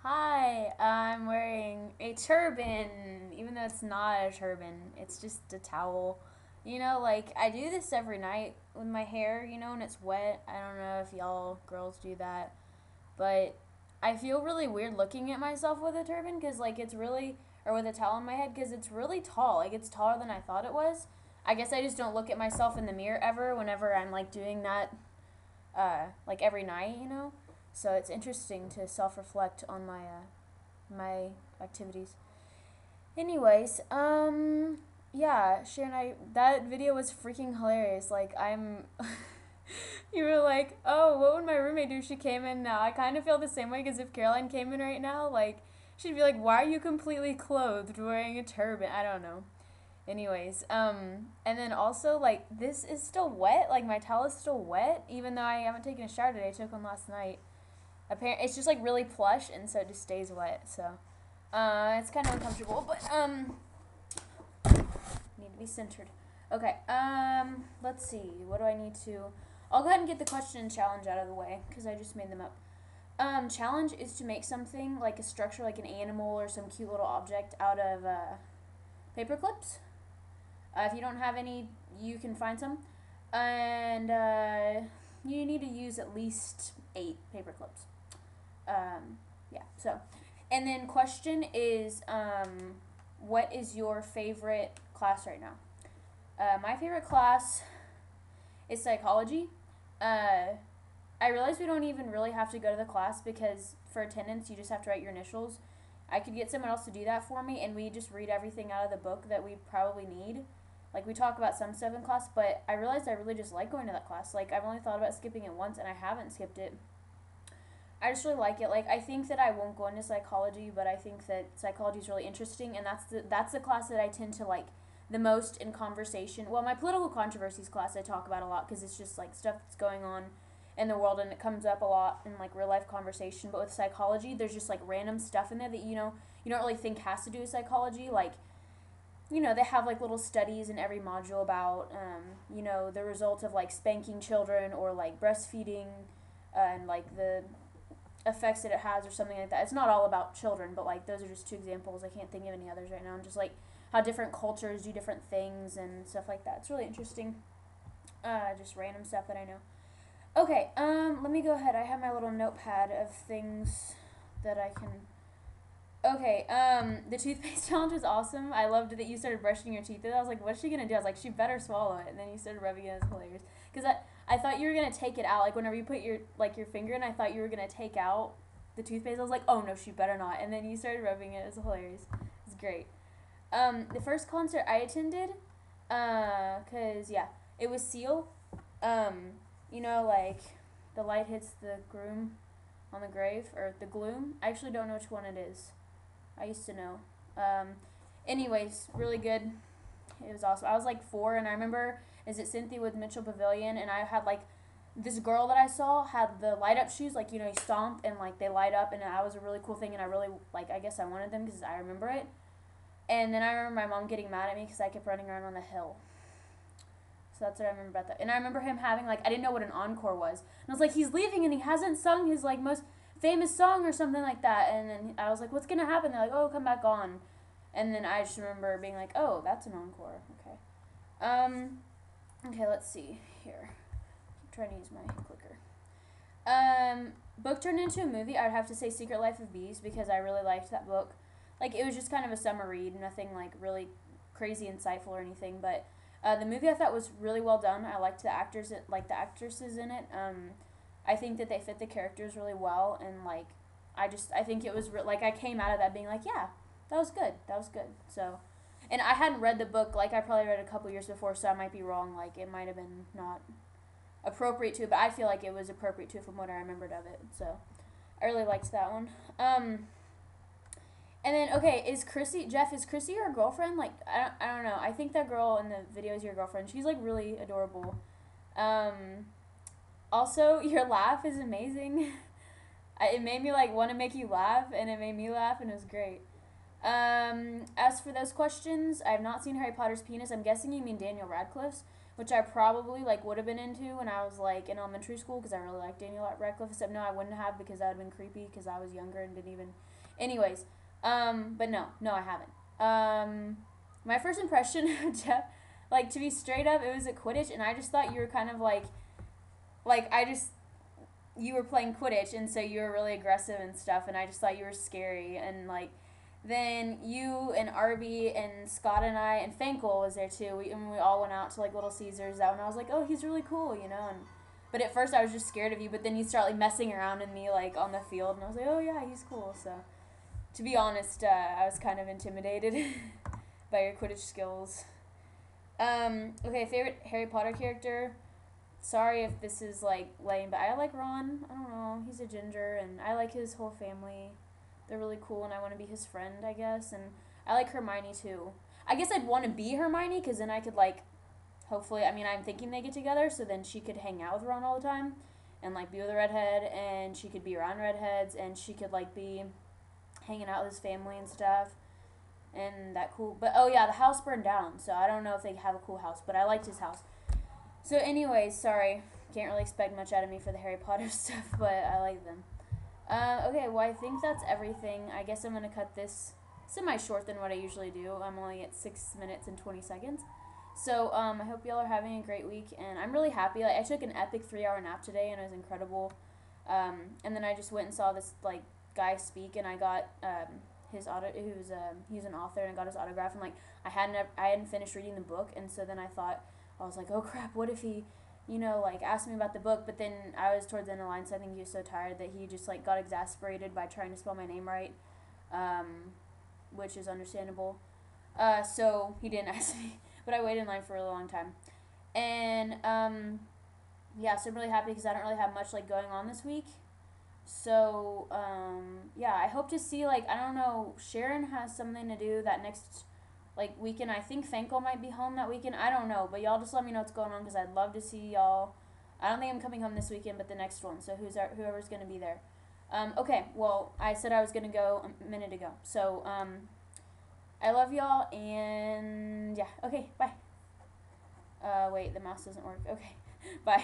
Hi, I'm wearing a turban, even though it's not a turban, it's just a towel. Like I do this every night with my hair, and it's wet. I don't know if y'all girls do that, but I feel really weird looking at myself with a turban because, like, it's really, or with a towel on my head because it's really tall. Like, it's taller than I thought it was. I guess I just don't look at myself in the mirror ever whenever I'm like doing that like every night. So it's interesting to self reflect on my activities. Anyways, yeah, Sharon, I that video was freaking hilarious. Like you were like, oh, what would my roommate do if she came in now? I kind of feel the same way because if Caroline came in right now, like she'd be like, why are you completely clothed wearing a turban? I don't know. Anyways, and then also like this is still wet. Like my towel is still wet, even though I haven't taken a shower today. I took one last night. Apparently, it's just like really plush, and so it just stays wet. So, it's kind of uncomfortable, but need to be centered. Okay. Let's see. What do I need to? I'll go ahead and get the question and challenge out of the way because I just made them up. Challenge is to make something like a structure, like an animal or some cute little object out of paper clips. If you don't have any, you can find some. And you need to use at least 8 paper clips. Yeah, so. And then, question is what is your favorite class right now? My favorite class is psychology. Uh, I realize we don't even really have to go to the class because for attendance, you just have to write your initials. I could get someone else to do that for me, and we just read everything out of the book that we probably need. Like, we talk about some stuff in class, but I realized I really just like going to that class. Like, I've only thought about skipping it once, and I haven't skipped it. I just really like it. Like, I think that I won't go into psychology, but I think that psychology is really interesting, and that's the class that I tend to like the most in conversation. Well, my political controversies class I talk about a lot because it's just like stuff that's going on in the world and it comes up a lot in like real life conversation. But with psychology, there's just like random stuff in there that you don't really think has to do with psychology. Like, they have like little studies in every module about the result of like spanking children or like breastfeeding, and like the effects that it has or something like that. It's not all about children, but like those are just 2 examples. I can't think of any others right now. And just like how different cultures do different things and stuff like that. It's really interesting. Just random stuff that I know. Okay, let me go ahead. I have my little notepad of things that I can. Okay, the toothpaste challenge was awesome. I loved that you started brushing your teeth. I was like, what's she gonna do? I was like, she better swallow it. And then you started rubbing it. It was hilarious. Because I thought you were gonna take it out. Like whenever you put your finger in, I thought you were gonna take out the toothpaste. I was like, oh no, she better not. And then you started rubbing it. It was hilarious. It was great. The first concert I attended, cause yeah, it was Seal. Like the light hits the groom on the grave or the gloom. I actually don't know which one it is. I used to know. Anyways, really good. It was awesome. I was like 4, and I remember, is it Cynthia with Mitchell Pavilion? And I had like this girl that I saw had the light up shoes, like you stomp and like they light up, and that was a really cool thing. And I really like, I guess I wanted them because I remember it. And then I remember my mom getting mad at me because I kept running around on the hill. So that's what I remember about that. And I remember him having like, I didn't know what an encore was, and I was like, he's leaving and he hasn't sung his like most famous song or something like that. And then I was like, what's gonna happen? They're like, oh, come back on. And then I just remember being like, oh, that's an encore. Okay. Okay, let's see here. I'm trying to use my clicker. Book turned into a movie. I would have to say Secret Life of Bees because I really liked that book. Like it was just kind of a summer read, nothing like really crazy insightful or anything. But the movie I thought was really well done. I liked the actors, like the actresses in it. I think that they fit the characters really well, and like I think it was like I came out of that being like, yeah, that was good. That was good. So, and I hadn't read the book. Like I probably read it a couple years before, so I might be wrong. Like it might have been not appropriate to, but I feel like it was appropriate to from what I remembered of it. So I really liked that one. And then okay, is Chrissy Geoff? Is Chrissy your girlfriend? Like I don't know. I think that girl in the video is your girlfriend. She's like really adorable. Um, Also, your laugh is amazing. It made me like want to make you laugh, and it made me laugh, and it was great. As for those questions, I have not seen Harry Potter's penis. I'm guessing you mean Daniel Radcliffe's. which I probably like would have been into when I was like in elementary school because I really liked Daniel Radcliffe. Except no, I wouldn't have because that would have been creepy because I was younger and didn't even. Anyways, but no, I haven't. My first impression of Geoff, like to be straight up, it was at Quidditch, and I just thought you were kind of like I just you were playing Quidditch, and so you were really aggressive and stuff, and I just thought you were scary, and like then you and Arby and Scott and I and Fankell was there too. We all went out to like Little Caesars. That one I was like, oh, he's really cool, you know. And but at first I was just scared of you. But then you start like messing around in me like on the field, and I was like, oh yeah, he's cool. So to be honest, I was kind of intimidated by your Quidditch skills. Okay, favorite Harry Potter character. Sorry if this is like lame, but I like Ron. I don't know. He's a ginger, and I like his whole family. They're really cool, and I want to be his friend, I guess. And I like Hermione too. I guess I'd want to be Hermione because then I could like, hopefully. I mean, I'm thinking they get together, so then she could hang out with Ron all the time, and like be with a redhead, and she could be around redheads, and she could like be hanging out with his family and stuff. And that cool. But oh yeah, the house burned down, so I don't know if they have a cool house, but I liked his house. So anyways, sorry, can't really expect much out of me for the Harry Potter stuff, but I like them. Okay, well I think that's everything. I guess I'm gonna cut this semi-short than what I usually do. I'm only at 6 minutes and 20 seconds. So I hope y'all are having a great week, and I'm really happy. Like I took an epic 3-hour nap today, and it was incredible. And then I just went and saw this like guy speak, and I got his he's an author, and I got his autograph, and like I hadn't finished reading the book, and so then I was like, oh crap, what if he, like asked me about the book, but then I was towards the end of the line, so I think he was so tired that he just like got exasperated by trying to spell my name right, which is understandable. So he didn't ask me, but I waited in line for a really long time, and yeah, so I'm really happy because I don't really have much like going on this week. So yeah, I hope to see like I don't know, Sharon has something to do that next like weekend. I think Fankell might be home that weekend. I don't know, but y'all just let me know what's going on because I'd love to see y'all. I don't think I'm coming home this weekend, but the next one. So whoever's gonna be there. Okay, well I said I was gonna go a minute ago. So I love y'all and yeah. Okay, bye. Wait, the mouse doesn't work. Okay, bye.